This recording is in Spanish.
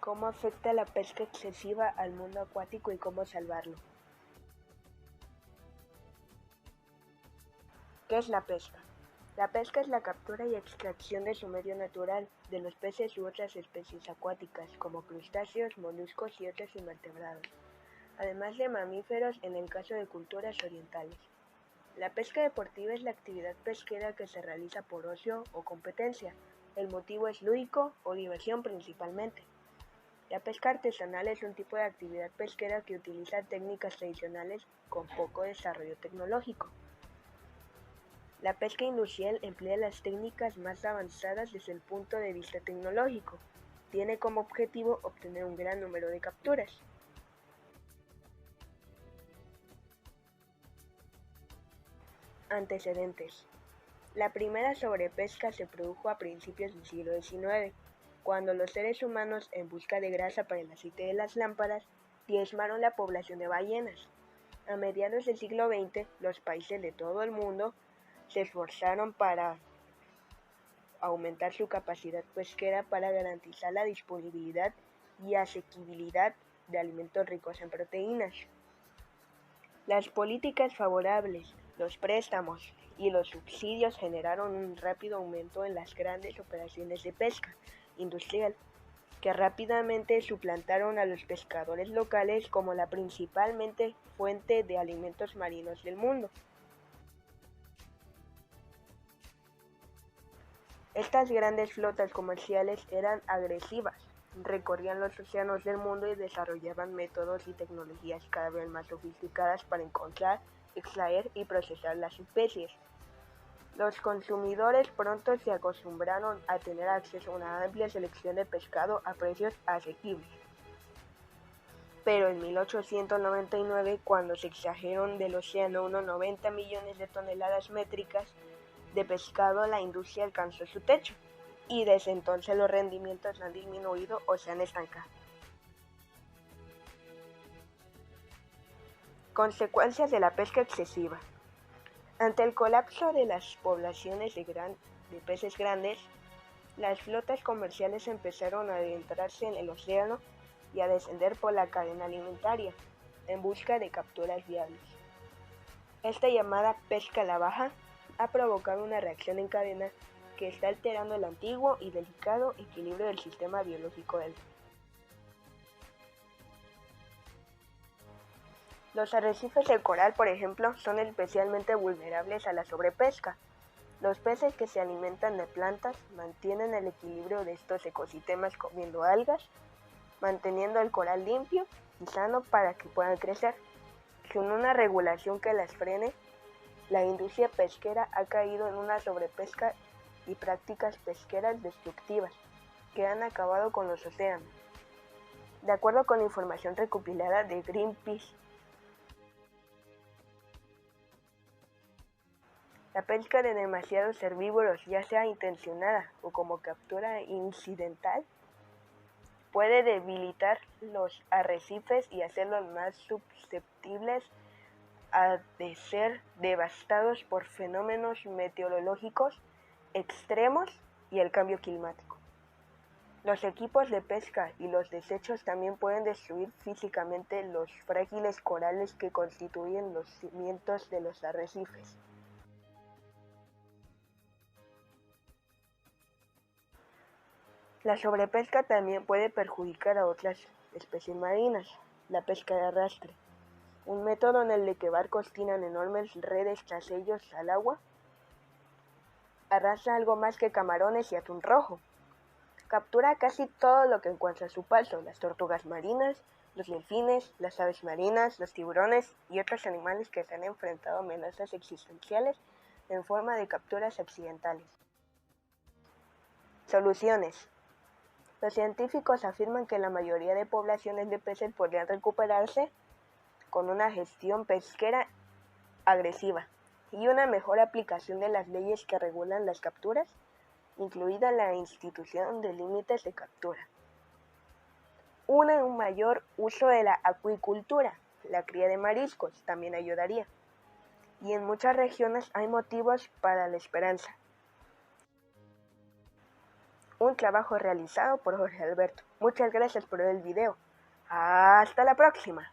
¿Cómo afecta la pesca excesiva al mundo acuático y cómo salvarlo? ¿Qué es la pesca? La pesca es la captura y extracción de su medio natural, de los peces u otras especies acuáticas, como crustáceos, moluscos y otros invertebrados, además de mamíferos en el caso de culturas orientales. La pesca deportiva es la actividad pesquera que se realiza por ocio o competencia. El motivo es lúdico o diversión principalmente. La pesca artesanal es un tipo de actividad pesquera que utiliza técnicas tradicionales con poco desarrollo tecnológico. La pesca industrial emplea las técnicas más avanzadas desde el punto de vista tecnológico. Tiene como objetivo obtener un gran número de capturas. Antecedentes. La primera sobrepesca se produjo a principios del siglo XIX, cuando los seres humanos, en busca de grasa para el aceite de las lámparas, diezmaron la población de ballenas. A mediados del siglo XX, los países de todo el mundo se esforzaron para aumentar su capacidad pesquera para garantizar la disponibilidad y asequibilidad de alimentos ricos en proteínas. Las políticas favorables, los préstamos y los subsidios generaron un rápido aumento en las grandes operaciones de pesca industrial, que rápidamente suplantaron a los pescadores locales como la principalmente fuente de alimentos marinos del mundo. Estas grandes flotas comerciales eran agresivas, recorrían los océanos del mundo y desarrollaban métodos y tecnologías cada vez más sofisticadas para encontrar, extraer y procesar las especies. Los consumidores pronto se acostumbraron a tener acceso a una amplia selección de pescado a precios asequibles. Pero en 1899, cuando se extrajeron del océano unos 90 millones de toneladas métricas de pescado, la industria alcanzó su techo, y desde entonces los rendimientos han disminuido o se han estancado. Consecuencias de la pesca excesiva. Ante el colapso de las poblaciones de peces grandes, las flotas comerciales empezaron a adentrarse en el océano y a descender por la cadena alimentaria en busca de capturas viables. Esta llamada pesca a la baja ha provocado una reacción en cadena que está alterando el antiguo y delicado equilibrio del sistema biológico del mar. Los arrecifes de coral, por ejemplo, son especialmente vulnerables a la sobrepesca. Los peces que se alimentan de plantas mantienen el equilibrio de estos ecosistemas comiendo algas, manteniendo el coral limpio y sano para que puedan crecer. Sin una regulación que las frene, la industria pesquera ha caído en una sobrepesca y prácticas pesqueras destructivas que han acabado con los océanos. De acuerdo con la información recopilada de Greenpeace, la pesca de demasiados herbívoros, ya sea intencionada o como captura incidental, puede debilitar los arrecifes y hacerlos más susceptibles a ser devastados por fenómenos meteorológicos extremos y el cambio climático. Los equipos de pesca y los desechos también pueden destruir físicamente los frágiles corales que constituyen los cimientos de los arrecifes. La sobrepesca también puede perjudicar a otras especies marinas. La pesca de arrastre, un método en el que barcos tiran enormes redes tras ellos al agua, arrastra algo más que camarones y atún rojo. Captura casi todo lo que encuentra a su paso: las tortugas marinas, los delfines, las aves marinas, los tiburones y otros animales que se han enfrentado a amenazas existenciales en forma de capturas accidentales. Soluciones. Los científicos afirman que la mayoría de poblaciones de peces podrían recuperarse con una gestión pesquera agresiva y una mejor aplicación de las leyes que regulan las capturas, incluida la institución de límites de captura. Un mayor uso de la acuicultura, la cría de mariscos, también ayudaría. Y en muchas regiones hay motivos para la esperanza. Un trabajo realizado por Jorge Alberto. Muchas gracias por ver el video. Hasta la próxima.